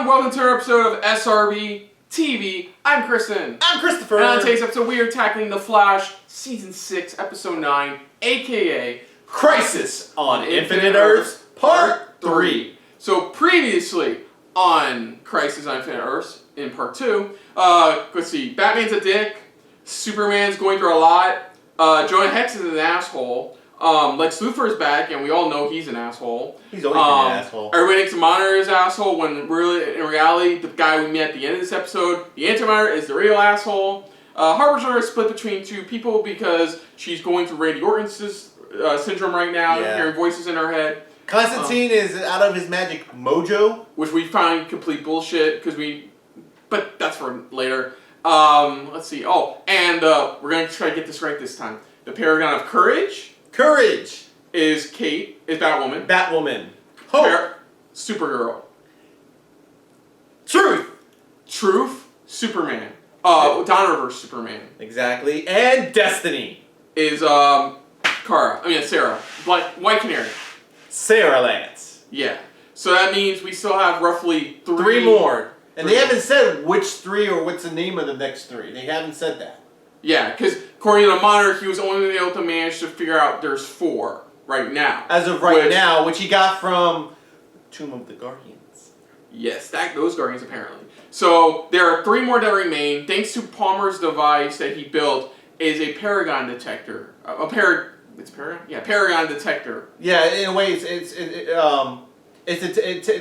welcome to our episode of SRB TV. I'm Kristen. I'm Christopher. And on today's episode, we are tackling The Flash, Season 6, Episode 9, aka Crisis on Infinite Earths, Part 3. So previously on Crisis on Infinite Earths, in Part 2, let's see, Batman's a dick, Superman's going through a lot, Jonah Hex is an asshole, Lex Luthor is back, and we all know he's an asshole. He's always been an asshole. Everybody thinks the Monitor is an asshole, when really, in reality, the guy we met at the end of this episode, the Anti-Monitor, is the real asshole. Harbinger is split between two people because she's going through Randy Orton's syndrome right now, hearing voices in her head. Constantine is out of his magic mojo. Which we find complete bullshit, but that's for later. Let's see, we're going to try to get this right this time. The Paragon of Courage is Kate, is Batwoman. Hope, Supergirl. Truth, Superman. Donnerverse Superman. Exactly. And Destiny is Sarah. White Canary. Sarah Lance. Yeah. So that means we still have roughly three more. And they haven't said which three or what's the name of the next three. They haven't said that. Yeah, because according to the Monitor, he was only able to manage to figure out there's 4 right now. As of now, which he got from Tomb of the Guardians. Yes, those Guardians apparently. So there are 3 more that remain. Thanks to Palmer's device that he built, is a Paragon detector. It's Paragon? Yeah, Paragon detector. Yeah, in a way, it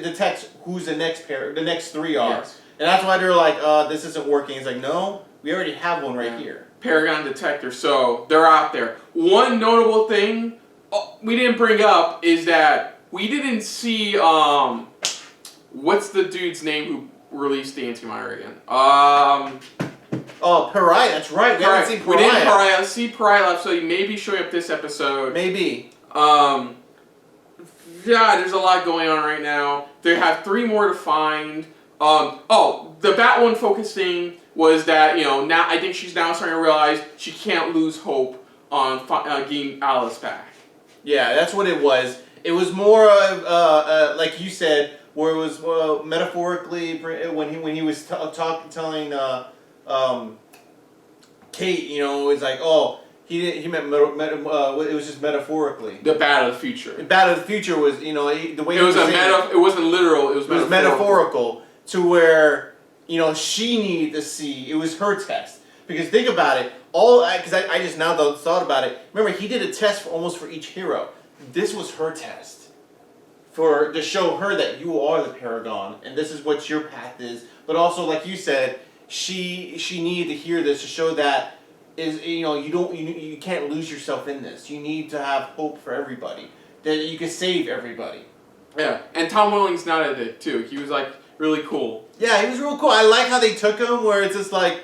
detects who's the next 3 are. Yes. And that's why they're like, this isn't working. It's like, no, we already have one right here. Paragon detector, so they're out there. One notable thing we didn't bring up is that we didn't see, what's the dude's name who released the Anti-Monitor again? Pariah, that's right. We haven't seen Pariah. We didn't see Pariah left, so he may be showing up this episode. Maybe. Yeah, there's a lot going on right now. They have 3 more to find. The Batwoman focus thing was that, now I think she's now starting to realize she can't lose hope on getting Alice back. Yeah, that's what it was. It was more of, like you said, where it was metaphorically when he was telling Kate, it was like, he meant it was just metaphorically. The Bat of the Future. The Bat of the Future was, the way it wasn't literal. It was metaphorical to where she needed to see. It was her test, because think about it. Because I just now thought about it. Remember, he did a test almost for each hero. This was her test to show her that you are the Paragon and this is what your path is. But also, like you said, she needed to hear this to show that you can't lose yourself in this. You need to have hope for everybody, that you can save everybody. Yeah, and Tom Welling's not a dick too. He was like really cool. Yeah, he was real cool. I like how they took him, where it's just like,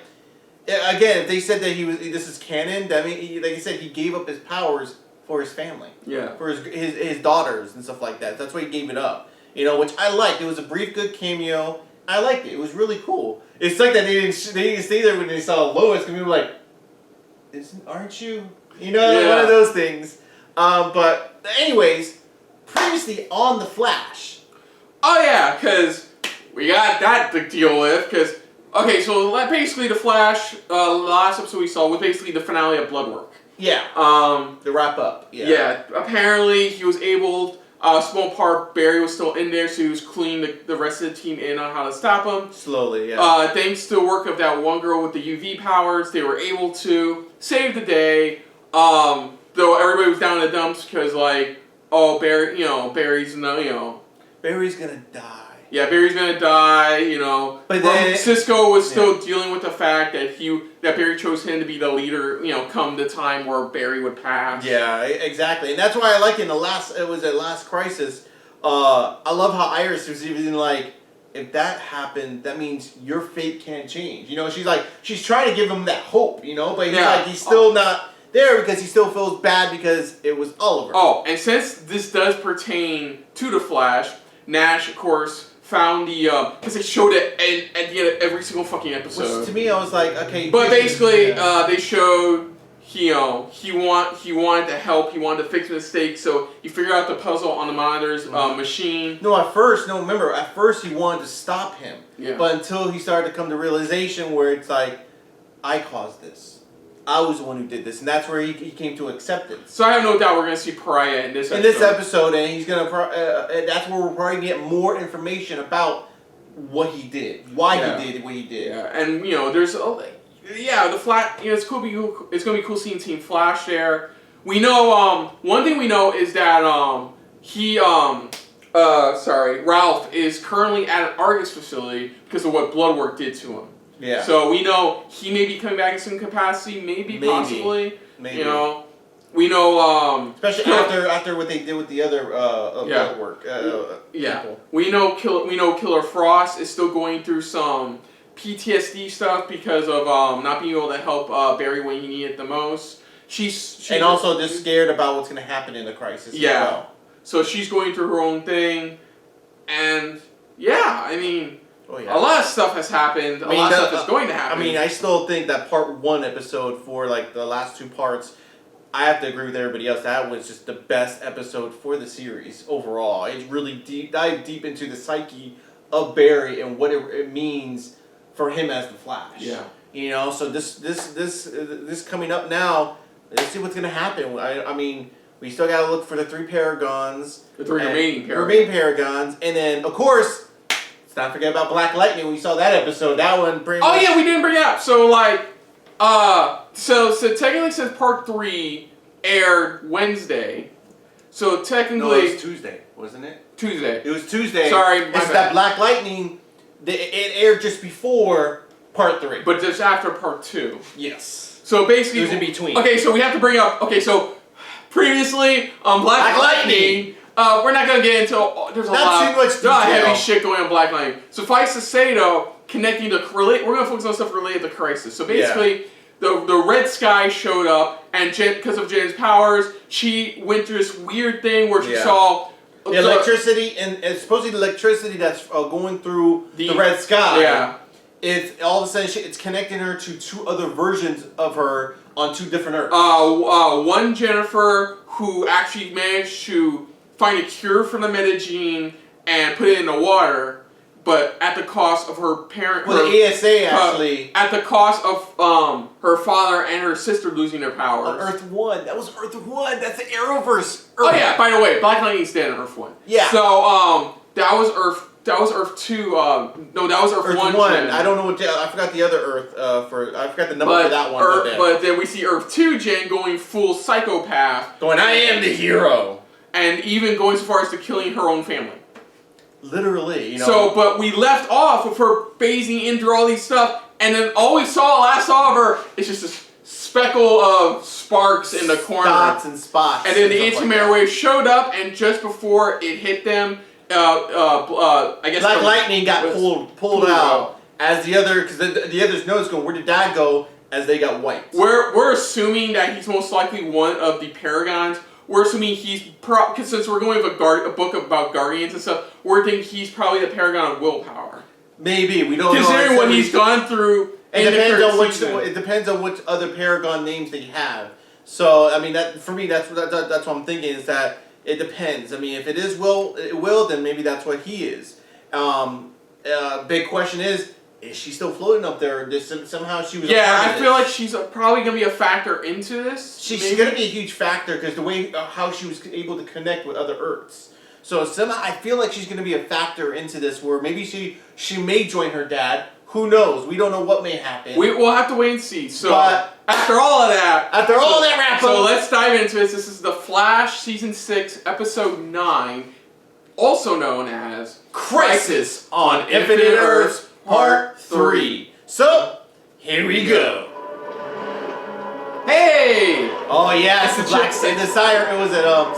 again, if they said that this is canon, that mean, like I said, he gave up his powers for his family. Yeah. For his daughters and stuff like that. That's why he gave it up. Which I liked. It was a brief, good cameo. I liked it. It was really cool. It's like that they didn't stay there when they saw Lois, because we were like, aren't you? One of those things. But anyways, previously on The Flash. Oh yeah, because we got that to deal with, because, okay, so basically The Flash, last episode we saw was basically the finale of Bloodwork. Yeah. The wrap up. Yeah. Yeah, apparently he was able, small part, Barry was still in there, so he was cluing the rest of the team in on how to stop him. Slowly, yeah. Thanks to the work of that one girl with the UV powers, they were able to save the day, though everybody was down in the dumps because, Barry's Barry's gonna die. Yeah, Barry's gonna die, But then Cisco was still dealing with the fact that Barry chose him to be the leader, come the time where Barry would pass. Yeah, exactly. And that's why I like in last Crisis, I love how Iris was even like, if that happened, that means your fate can't change. She's trying to give him that hope, but he's still not there because he still feels bad because it was Oliver. Oh, and since this does pertain to The Flash, Nash, of course, found because they showed it at the end of every single fucking episode. Which to me, I was like, okay. But basically, they showed he wanted to help. He wanted to fix mistakes. So he figured out the puzzle on the monitor's machine. No, at first he wanted to stop him. Yeah. But until he started to come to realization where it's like, I caused this. I was the one who did this, and that's where he came to acceptance. So I have no doubt we're gonna see Pariah in this episode. In this episode, and he's gonna. That's where we're probably gonna get more information about what he did, why he did what he did. Yeah, and there's the Flash. it's cool. It's gonna be cool seeing Team Flash there. We know one thing we know is that Ralph is currently at an Argus facility because of what Bloodwork did to him. Yeah. So we know he may be coming back in some capacity, possibly. Maybe. We know. Especially after what they did with the other Bloodwork. People. We know Killer Frost is still going through some PTSD stuff because of not being able to help Barry when he needed it the most. She's also just scared about what's going to happen in the crisis. Yeah. As well. So she's going through her own thing, and a lot of stuff has happened. A lot of stuff is going to happen. I still think that part 1 episode for like the last 2 parts, I have to agree with everybody else. That was just the best episode for the series overall. It really dived deep into the psyche of Barry and what it means for him as the Flash. Yeah. So this coming up now, let's see what's gonna happen. I mean, we still gotta look for the 3 Paragons. The 3 remaining Paragons, and then of course. Let's not forget about Black Lightning. We saw that episode. That one pretty much... Oh yeah, we didn't bring it up. So so technically since part 3 aired Wednesday, so technically... No, it was Tuesday, wasn't it? Tuesday. It was Tuesday. Sorry, my bad. That Black Lightning, it aired just before part 3. But just after part 2. Yes. So basically... It was in between. Okay, so we have to bring up... Okay, so previously on Black Lightning we're not going to get into... There's a lot of heavy shit going on Black Lightning. Suffice to say, though, we're going to focus on stuff related to Crisis. So basically, the Red Sky showed up, and because of Jen's powers, she went through this weird thing where she saw... The electricity, and supposedly the electricity that's going through the Red Sky. Yeah. It's all of a sudden it's connecting her to 2 other versions of her on 2 different Earths. One Jennifer who actually managed to find a cure for the metagene and put it in the water, but at the cost of her parent. Well, the ASA actually. At the cost of her father and her sister losing their powers. On Earth 1. That was Earth 1. That's the Arrowverse. Oh yeah. By the way, Black Lightning's dead on Earth 1. Yeah. So that was Earth 2. No, that was Earth 1. I don't know what. I forgot the other Earth. I forgot the number for that one. But then we see Earth 2 Jen going full psychopath. Going, I am the hero. And even going so far as to killing her own family. Literally, So, but we left off with her phasing in through all these stuff, and then all we last saw of her is just this speckle of sparks in the corner. Dots and spots. And then the anti-matter wave showed up, and just before it hit them, I guess Black Lightning got pulled out as the other, because the others noticed going, where did Dad go? As they got wiped. We're assuming that he's most likely one of the Paragons. We're assuming he's because since we're going with a book about Guardians and stuff, we're thinking he's probably the Paragon of Willpower. Maybe we don't know. Considering what he's gone through. It depends on which other Paragon names they have. So I mean that for me that's what I'm thinking is that it depends. I mean if it is Will then maybe that's what he is. Big question is she still floating up there? Somehow she was. Yeah, I feel like she's probably gonna be a factor into this. She's gonna be a huge factor because the way how she was able to connect with other Earths. So somehow I feel like she's gonna be a factor into this where maybe she may join her dad. Who knows? We don't know what may happen. We'll have to wait and see. So after all of that wrap up. So let's dive into this. This is The Flash Season 6, Episode 9, also known as Crisis on Infinite Earths. Part 3. So, here we go. Hey! Oh yes, the siren. It was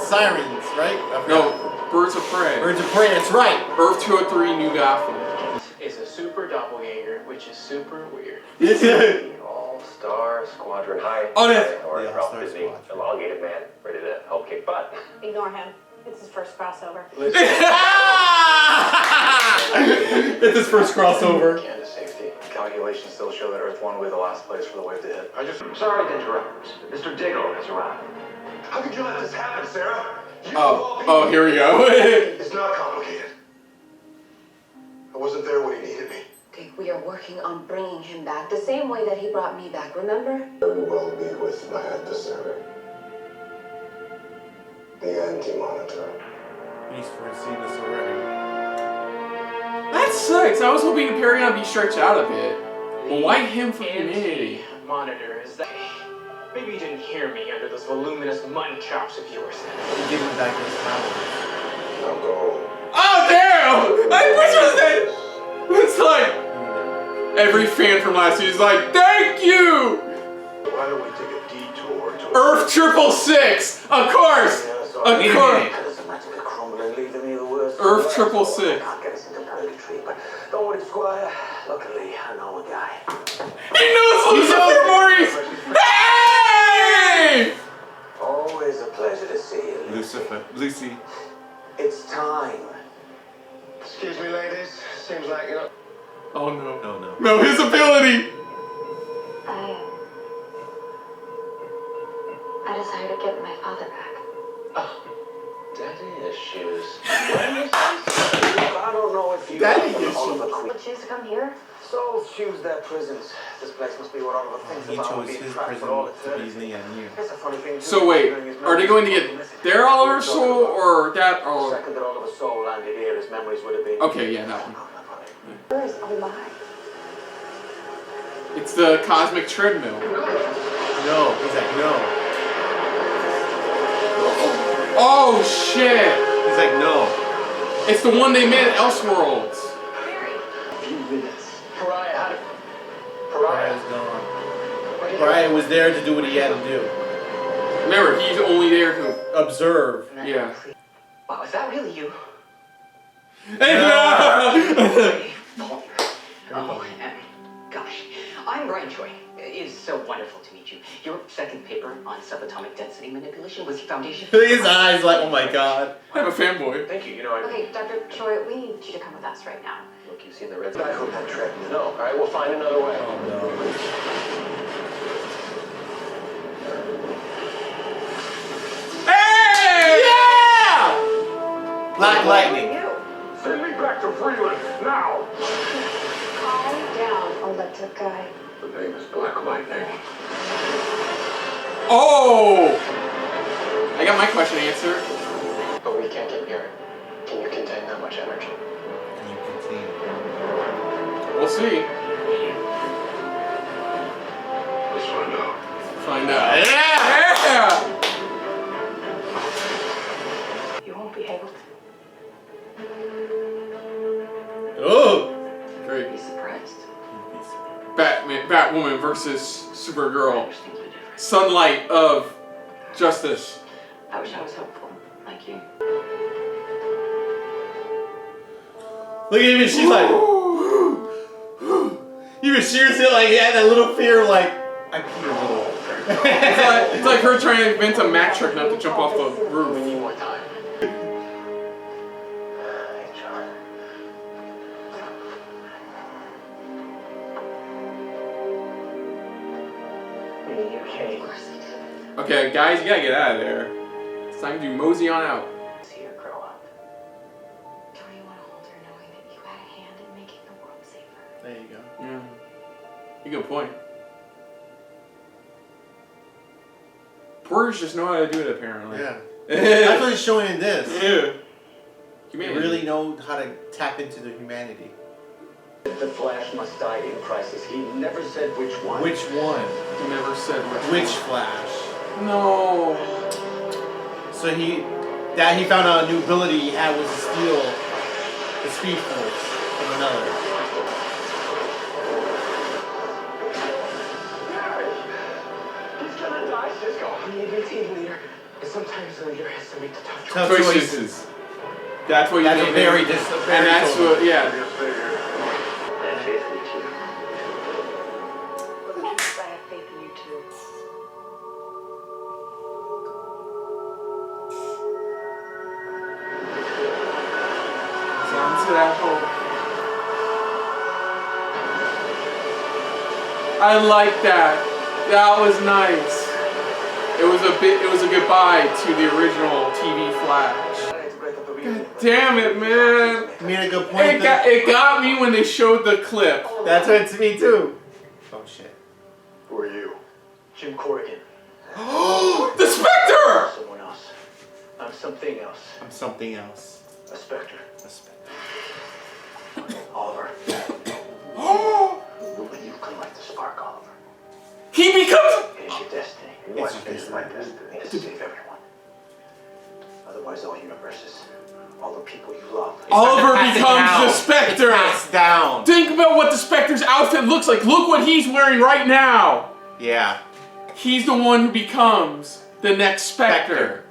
Sirens, right? No, Birds of Prey. Birds of Prey. That's right. Earth 203, New Gotham. This is a super doppelganger, which is super weird. This is All-Star Squadron. Hi. Oh, yes. Or Ralph Disney, elongated man, ready to help kick butt. Ignore him. It's his first crossover. It's his first crossover. Candace safety. Calculate simulations still show that Earth 1 will be the last place for the wave to hit. Sorry to interrupt. Mr. Diggle has arrived. How could you let this happen, Sarah? You of Oh, all people- oh, here we go. It's not complicated. I wasn't there when he needed me. Dick, we are working on bringing him back the same way that he brought me back, remember? I will be with my adversary. The Anti-Monitor. He's foreseen this already. That sucks. I was hoping Paragon would be stretched out a bit. But why him for humanity? Monitor, is that... Maybe you didn't hear me under those voluminous mutton chops of yours. He's giving back his powers. Now go. Oh, damn! Which was that? It's like every fan from last year is like, thank you! Why don't we take a detour to Earth 666! Of course! Of course! Earth 666. Can't get us into purgatory, but don't worry, Squire. Luckily, I know a guy. He knows Lucifer Maurice! Hey! Always a pleasure to see you. Lucifer. Lucy. It's time. Excuse me, ladies. Seems like you're not... Oh no. No. No, his ability! I decided to get my father back. Daddy issues. I don't know if you Daddy Oliver Would you choose to come here? Souls choose their prisons. This place must be what Oliver thinks He about chose being his trapped prison for all to be eternity. me and you. It's a funny thing. So wait, are they going to get their Oliver Soul or that The Oliver? second that Oliver's soul landed here, his memories would have been. Okay, yeah, that one. Where is alive? It's the cosmic treadmill. No. He's like, no. Oh shit! He's like, no. It's the one they made at Elseworlds. Pariah, how did... Brian's gone. Brian was there to do what he had to do. Remember, he's only there to... Observe. Yeah. Wow, is that really you? Oh, and gosh, I'm Brian Choi. It is so wonderful to meet you. Your second paper on subatomic density manipulation was foundation. Look at his eyes, like, oh my god. I'm a fanboy. Thank you, you know, I... Okay, Dr. Choi, we need you to come with us right now. Look, you've seen the red guy from that trip. No. All right, we'll find another way. Oh no. Hey! Yeah! Black Lightning. Send me back to Freeland, now! Calm down, electric guy. The name is Black Lightning. Oh! I got my question answered. But we can't get near it. Can you contain that much energy? Can you continue? We'll see. Let's find out. Find out. Yeah! You won't be able to Oh! Great. be surprised. Batwoman versus Supergirl. Understand the difference. Sunlight of justice. I wish I was hopeful, like you. Look at even she's like. Even she's like, yeah, that little fear, like, I peed a little. It's like her trying to invent a Mac trick not to jump off the We roof. need more time. Hey, John. You okay? Of course I did. Okay, guys, you gotta get out of there. It's time to mosey on out. See her grow up. Don't you want to hold her knowing that you had a hand in making the world safer? There you go. Yeah. You good point. Porters just know how to do it, apparently. Yeah. That's what he's showing in this. Yeah. You Humanity. really know how to tap into the humanity. The Flash must die in crisis. He never said which one. Which one? He never said Which Flash? No. So he found out a new ability he had was to steal the Speed Force from another. He's gonna die, Cisco. I'm the team leader. And sometimes the leader has to make the tough choices. Tough Choices. choices. That's what you That's need a to very do. very And that's total. what, yeah. Just stay here. I have faith in you. I have faith in you too. Sounds to that hope. I like that. That was nice. It was a goodbye to the original TV Flash. God damn it, man. You made a good point. It got me when they showed the clip. That's what it's me too. Oh shit. Who are you? Jim Corrigan. The Spectre! Someone else. I'm something else. I'm something else. A specter. A specter. Oliver. When you can light the spark, Oliver. He becomes. It is your destiny. It's your It's my destiny to save everyone. Otherwise, all universes, all the people you love. Oliver Pass it becomes down. the Spectre. Pass down. Think about what the Spectre's outfit looks like. Look what he's wearing right now. Yeah. He's the one who becomes the next Spectre.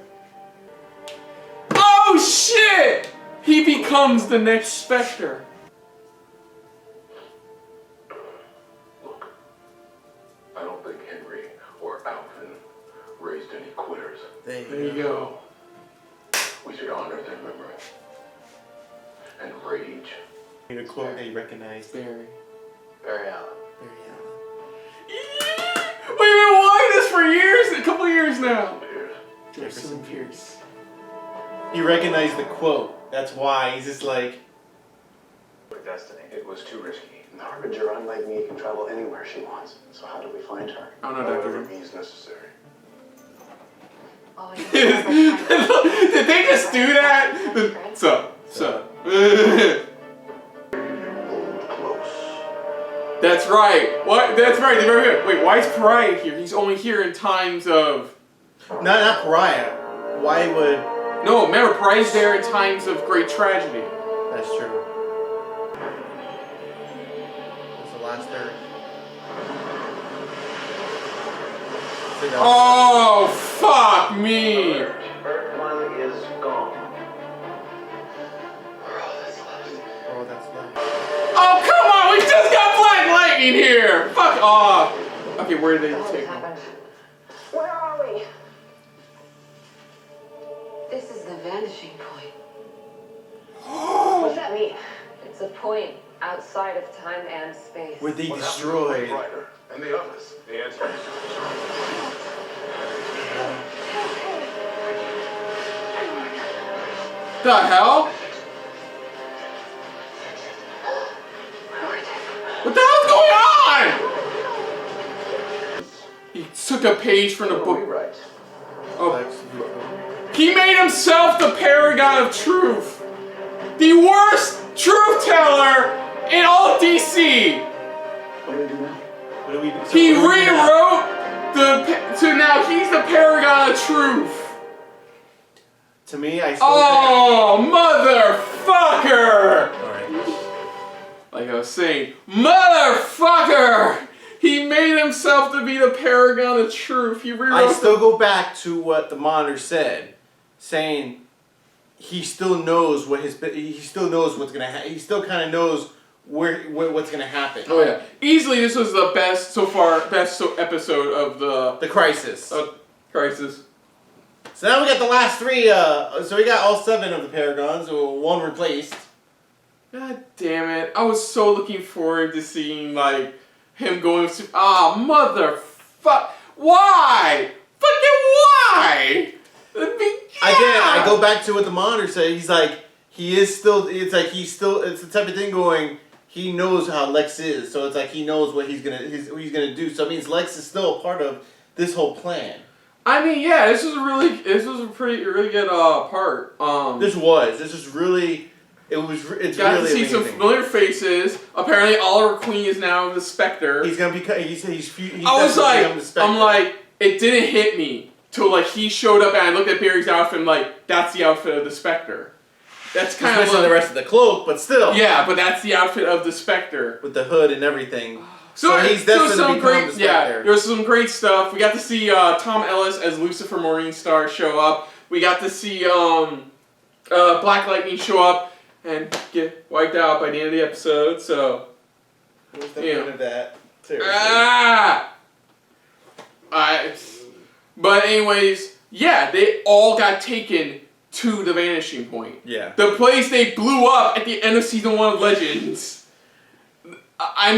Oh shit! He becomes the next Spectre. Look, I don't think Henry or Alvin raised any quitters. There you go. We should honor their memory. And rage. Need a quote that you recognize. Barry. Barry Allen. We've been wanting this for years, a couple years now. Jefferson Pierce. He recognized the quote. That's why he's just like. Destiny. It was too risky. The Harbinger, unlike me, can travel anywhere she wants. So how do we find her? I don't know, However Doctor. means necessary. All I Did they just do that? So. Hold close. That's right. What? That's right. They're very good. Wait, why is Pariah here? He's only here in times of. Not Pariah. Why would? No, remember, Pariah's there in times of great tragedy. That's true. That's the last third. Oh, fuck me. Earth One is gone. Oh, that's left. Oh, come on. We just got Black Lightning here. Fuck off. Okay, where did they take him? Where are we? This is the vanishing point. What does that mean? It's a point outside of time and space. Were they What happened to destroyed? Ryder and the others? The answer is The hell? What the hell's going on? He took a page from the book. Rewrite. Oh. He made himself the paragon of truth. The worst truth teller in all DC. What do we do now? What do we do? He rewrote so now he's the paragon of truth. To me, I still Oh, motherfucker! Alright. Like I was saying, motherfucker! He made himself to be the paragon of truth. He rewrote I still go back to what the monitor said, saying he still knows what he still knows what's gonna happen. He still kind of knows what's gonna happen. Oh yeah, easily this was the best so far, episode of The Crisis. Crisis. So now we got the last three. So we got all 7 of the Paragons, or 1 replaced. God damn it! I was so looking forward to seeing like him going to motherfuck. Why? Fucking why? Again, I go back to what the monitor said. He's like, he is still. It's like he's still. It's the type of thing going. He knows how Lex is, so it's like he knows what he's gonna do. So it means Lex is still a part of this whole plan. I mean, yeah, this was a really good part. This is really. It's got really to see amazing. some familiar faces. Apparently, Oliver Queen is now the Spectre. He's gonna become. He's I was definitely become the Spectre. I'm like, it didn't hit me till like he showed up and I looked at Barry's outfit and like, that's the outfit of the Spectre. That's kind of missing the rest of the cloak, but still. Yeah, but that's the outfit of the Spectre. With the hood and everything. So he's destined to become great, the Spectre. there was some great stuff. We got to see Tom Ellis as Lucifer Morningstar show up. We got to see Black Lightning show up and get wiped out by the end of the episode. So, What's the point of that? Seriously. But anyways, yeah, they all got taken to the vanishing point. Yeah. The place they blew up at the end of season 1 of Legends. I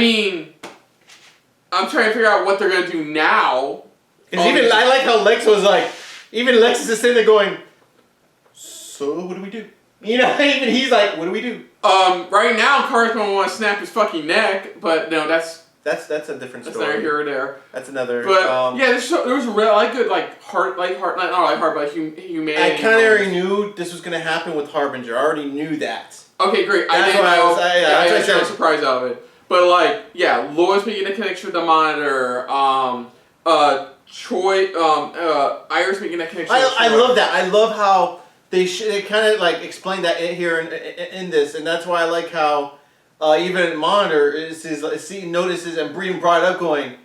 I'm trying to figure out what they're gonna do now. Because I like how Lex was like, even Lex is just sitting there going, so what do we do? You know, even he's like, what do we do? Right now, Kara's gonna want to snap his fucking neck, but no, that's a different that's story. neither here or there. That's another. But yeah, there was a real good heart, not like heart, but humanity. I kind of already knew this was gonna happen with Harbinger. I already knew that. Okay, great. That's I didn't why know. I was I was surprised of it. But like, yeah, Lois making a connection with the Monitor. Iris making a connection. I love that. I love how they kind of like explain that here in this, and that's why I like how even Monitor notices and Breen brought it up, going,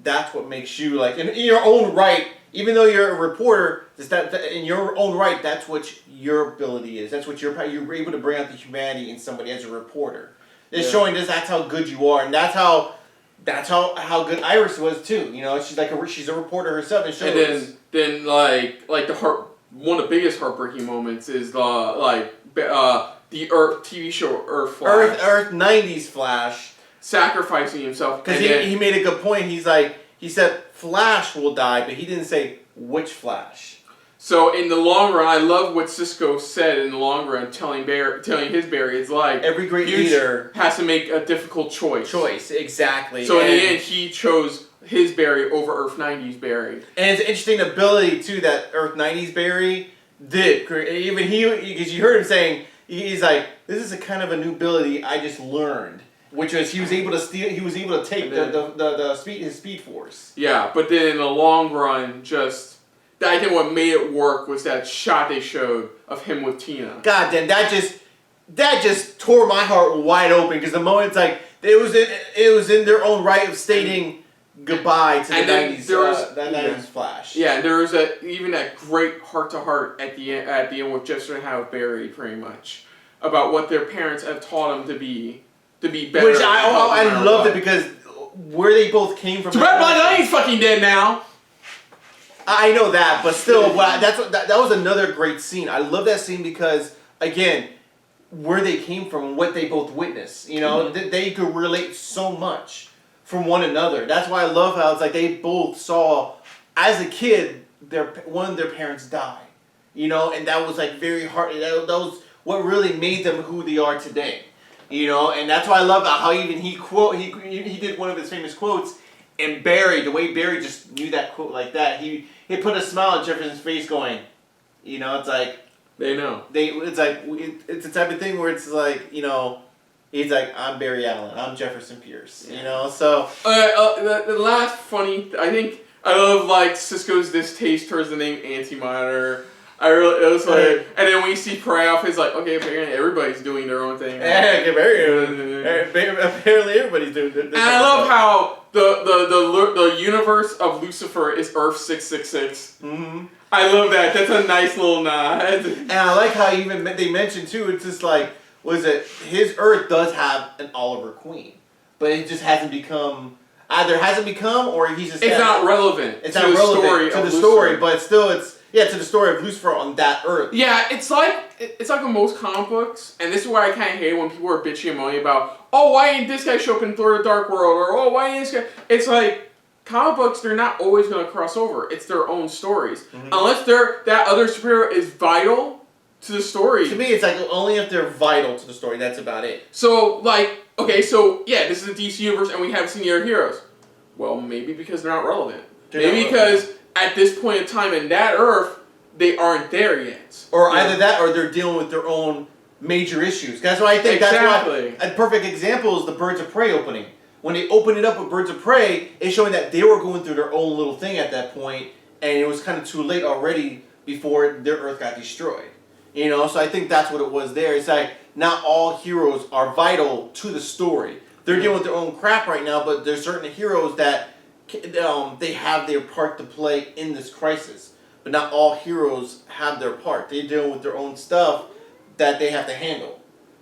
that's what makes you like in your own right. Even though you're a reporter, that in your own right, that's what your ability is. That's what you're able to bring out the humanity in somebody as a reporter. It's showing that's how good you are, and that's how good Iris was too. You know, she's she's a reporter herself. And then one of the biggest heartbreaking moments is the Earth TV show Earth Flash. Earth 90s Flash sacrificing himself because he made a good point. He said Flash will die, but he didn't say which Flash. So in the long run, I love what Cisco said in the long run, telling his Barry, it's like every great leader has to make a difficult choice. Exactly. So in the end, he chose his Barry over Earth 90's Barry. And it's an interesting ability too that Earth 90's Barry did. Even because you heard him saying, he's like, this is a kind of a new ability I just learned. Which was he was able to steal. He was able to take his speed force. Yeah, but then in the long run, I think what made it work was that shot they showed of him with Tina. God damn, that just tore my heart wide open because the moment it's like it was in their own right of stating goodbye to the 90s Flash. Yeah, and there was even that great heart to heart at the end with Jester and Hal Barry, pretty much about what their parents have taught them to be better. Which I loved it because where they both came from. So Red Blood he's fucking dead now. I know that, but still, that was another great scene. I love that scene because, again, where they came from and what they both witnessed. You know, they could relate so much from one another. That's why I love how it's like they both saw, as a kid, one of their parents die. You know, and that was like very hard. That was what really made them who they are today. You know, and that's why I love how even he did one of his famous quotes. And Barry, the way Barry just knew that quote like that, he put a smile on Jefferson's face, going, you know, it's like they know. It's like it's the type of thing where it's like, you know, he's like, I'm Barry Allen, I'm Jefferson Pierce, you know. So the last funny, I think I love Cisco's distaste towards the name Anti-Monitor. It was like, and then when you see Parayoff, it's like, okay, apparently everybody's doing their own thing. Apparently everybody's doing their thing. And I love how the universe of Lucifer is Earth 666. Mm-hmm. I love that. That's a nice little nod. And I like how even they mentioned too, it's just like, his Earth does have an Oliver Queen, but it just hasn't become, or he's just... It's not relevant. It's not relevant to the story, but still to the story of Lucifer on that Earth. Yeah, it's like in most comic books, and this is why I kind of hate when people are bitching and moaning about, oh, why ain't this guy show up in Thor: The Dark World, or oh, why ain't this guy? It's like comic books; they're not always going to cross over. It's their own stories, unless that other superhero is vital to the story. To me, it's like only if they're vital to the story. That's about it. So this is the DC universe, and we haven't seen the other heroes. Well, maybe because they're not relevant. Maybe because at this point in time in that Earth, they aren't there yet. Or either that, or they're dealing with their own major issues. That's why I think that's why a perfect example is the Birds of Prey opening. When they opened it up with Birds of Prey, it's showing that they were going through their own little thing at that point, and it was kind of too late already before their Earth got destroyed. You know, so I think that's what it was there. It's like not all heroes are vital to the story. They're dealing with their own crap right now, but there's certain heroes that they have their part to play in this crisis. But not all heroes have their part. They deal with their own stuff that they have to handle.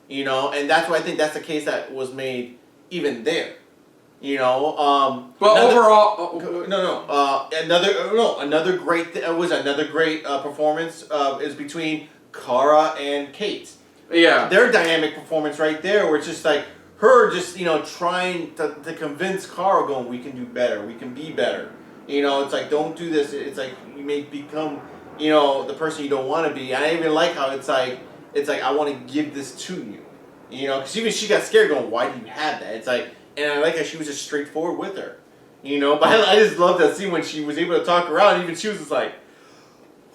You know, and that's why I think that's the case that was made even there. You know, but overall, another great performance is between Kara and Kate. Yeah, their dynamic performance right there, where it's just like her just, trying to convince Carl, going, we can do better, we can be better. It's like, don't do this. It's like, you may become, the person you don't want to be. And I even like how it's like, I want to give this to you. Because even she got scared going, why do you have that? It's like, and I like how she was just straightforward with her. But I just love that scene when she was able to talk her out. Even she was just like,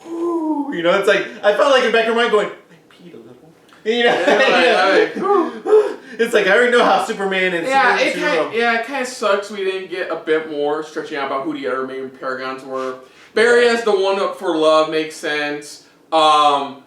whoo, it's like, I felt like in the back of her mind going, I peed a little. It's like, I already know how Superman and it kind of sucks we didn't get a bit more stretching out about who the other main Paragons were. Barry as the one up for love makes sense. The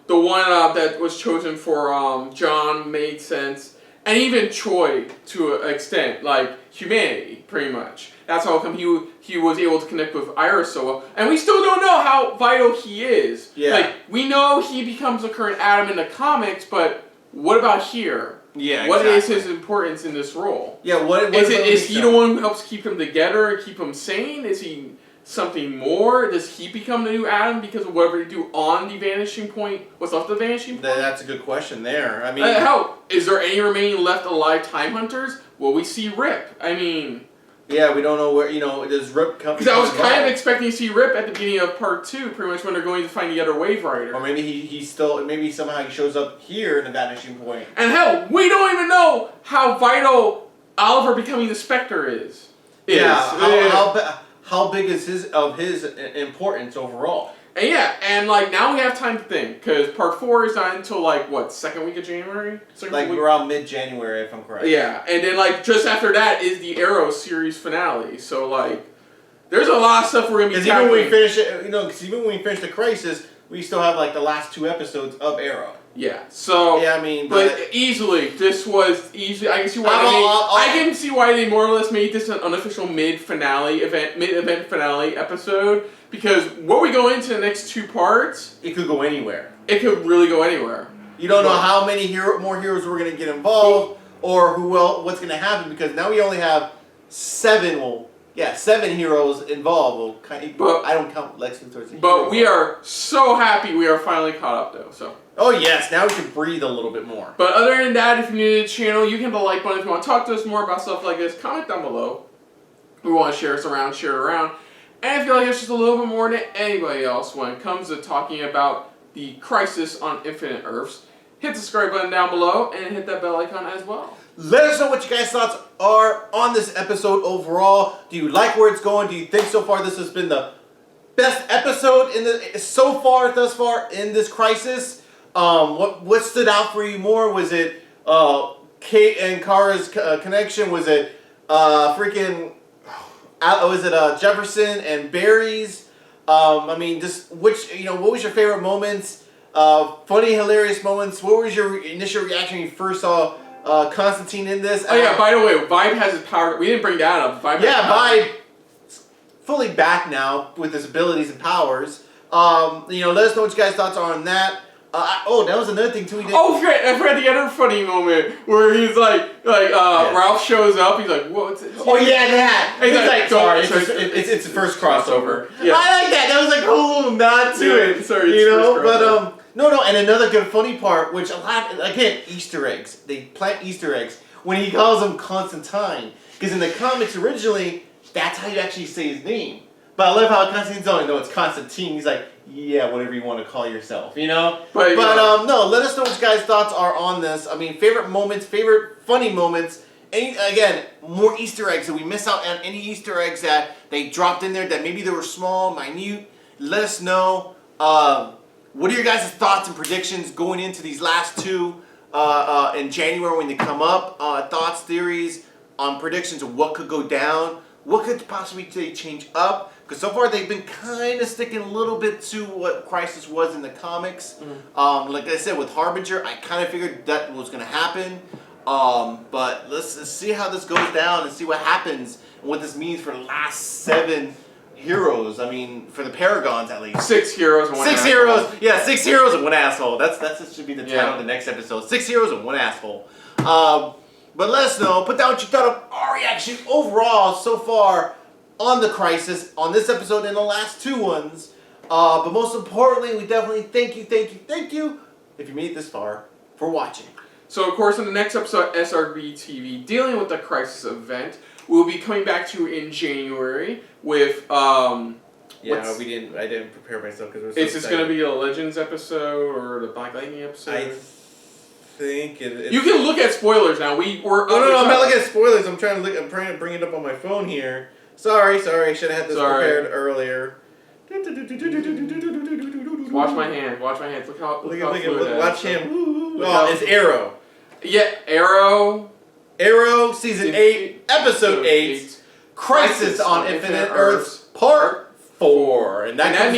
one that was chosen for John made sense. And even Troy, to an extent, like humanity, pretty much. That's how come he was able to connect with Iris so well. And we still don't know how vital he is. Yeah. Like, we know he becomes the current Adam in the comics, but what about here? Yeah, What is exactly. his importance in this role? Yeah, what is he the one who helps keep them together, keep them sane? Is he something more? Does he become the new Adam because of whatever they do on the Vanishing Point? What's left of the Vanishing Point? That's a good question there. I mean, hell, is there any remaining left alive Time Hunters? Will we see Rip? I mean, yeah, we don't know where, does Rip come? because I was kind of expecting to see Rip at the beginning of part 2, pretty much when they're going to find the other Wave Rider. Or maybe maybe somehow he shows up here in the Vanishing Point. And hell, we don't even know how vital Oliver becoming the Spectre is. Yeah, how big is his importance overall? And like now we have time to think, because part 4 is not until like what, second week of January? Like around mid-January, if I'm correct. Yeah, and then like just after that is the Arrow series finale. So like, there's a lot of stuff we're gonna be. Because even when we finish it, because even when we finish the Crisis, we still have like the last 2 episodes of Arrow. Yeah. So. Yeah, I mean, but easily, this was easily. I can see why I can see why they more or less made this an unofficial mid event finale episode. Because what we go into the next 2 parts, it could go anywhere. It could really go anywhere. You don't know how many more heroes we're gonna get involved, or what's gonna happen. Because now we only have 7. 7 heroes involved. Well, I don't count Lex Luthor as a hero. But we are so happy we are finally caught up though. So. Oh yes, now we can breathe a little bit more. But other than that, if you're new to the channel, you can hit the like button if you want to talk to us more about stuff like this. Comment down below. We want to share it around. And if you like us just a little bit more than anybody else when it comes to talking about the Crisis on Infinite Earths, hit the subscribe button down below and hit that bell icon as well. Let us know what you guys' thoughts are on this episode overall. Do you like where it's going? Do you think so far this has been the best episode thus far in this Crisis? What stood out for you more? Was it Kate and Kara's connection? Was it was it Jefferson and Barry's? I mean, just what was your favorite moments? Funny, hilarious moments. What was your initial reaction when you first saw Constantine in this? Oh yeah, by the way, Vibe has his power. We didn't bring that up. Vibe fully back now with his abilities and powers. Let us know what you guys' thoughts are on that. That was another thing too. We did. Oh, I forgot the other funny moment where he's Ralph shows up. He's like, "What's it?" Oh yeah, that. And he's like, sorry, it's the first crossover. Yeah. I like that. That was like a little nod to it. Sorry, but no, and another good funny part, which again, Easter eggs. They plant Easter eggs when he calls him Constantine, because in the comics originally, that's how you actually say his name. But I love how Constantine's only no, it's Constantine. He's like, yeah, whatever you want to call yourself, But no, let us know what you guys' thoughts are on this. I mean, favorite moments, favorite funny moments. Again, more Easter eggs. Did we miss out on any Easter eggs that they dropped in there that maybe they were small, minute? Let us know. What are your guys' thoughts and predictions going into these last 2 in January when they come up? Thoughts, theories on predictions of what could go down, what could possibly change up. Because so far they've been kind of sticking a little bit to what Crisis was in the comics. Like I said, with Harbinger, I kind of figured that was going to happen. But let's see how this goes down and see what happens and what this means for the last 7 heroes. I mean, for the Paragons at least. 6 heroes and 1 6 asshole. heroes. Yeah, 6 heroes and 1 asshole. That should be the title of the next episode. 6 heroes and 1 asshole. But let us know. Put down what you thought of our reaction overall so far on the Crisis, on this episode and the last 2 ones. But most importantly, we definitely thank you, if you made it this far, for watching. So of course in the next episode SRB TV dealing with the crisis event, we'll be coming back to you in January with I didn't prepare myself because it was so Is this going to be a Legends episode or the Black Lightning episode? I think it's... You can look at spoilers now. No, I'm not looking at spoilers. I'm trying to bring it up on my phone here. Sorry. I should have had this prepared earlier. Watch my hand. Look how Look fluid that watch is. him. Oh, it's Arrow. Yeah, Arrow. Season 8, Episode 8, Crisis on Infinite Earths, Part 4. And that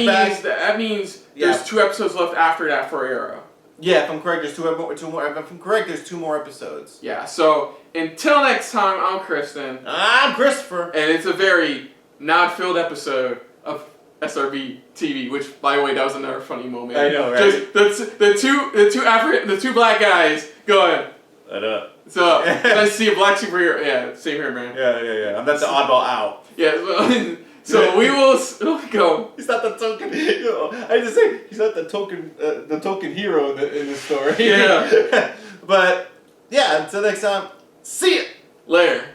means there's 2 episodes left after that for Arrow. Yeah, if I'm correct, there's two more. If I'm correct, there's 2 more episodes. Yeah, so until next time, I'm Kristen. I'm Christopher. And it's a very nod-filled episode of SRB TV, which, by the way, that was another funny moment. I know, right? Just the two black guys going, What up? so nice to see a black superhero. Yeah, same here, man. Yeah. That's the oddball out. Yeah, so we will go. He's not the token. I just say he's not the token hero in the story. Yeah. But yeah, until next time, see ya. Later.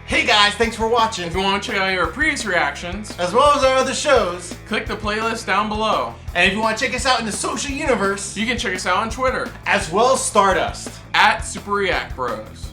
Hey guys, thanks for watching. If you want to check out our previous reactions, As well as our other shows. click the playlist down below. And if you want to check us out in the social universe, You can check us out on Twitter as well as Stardust. @SuperReactBros.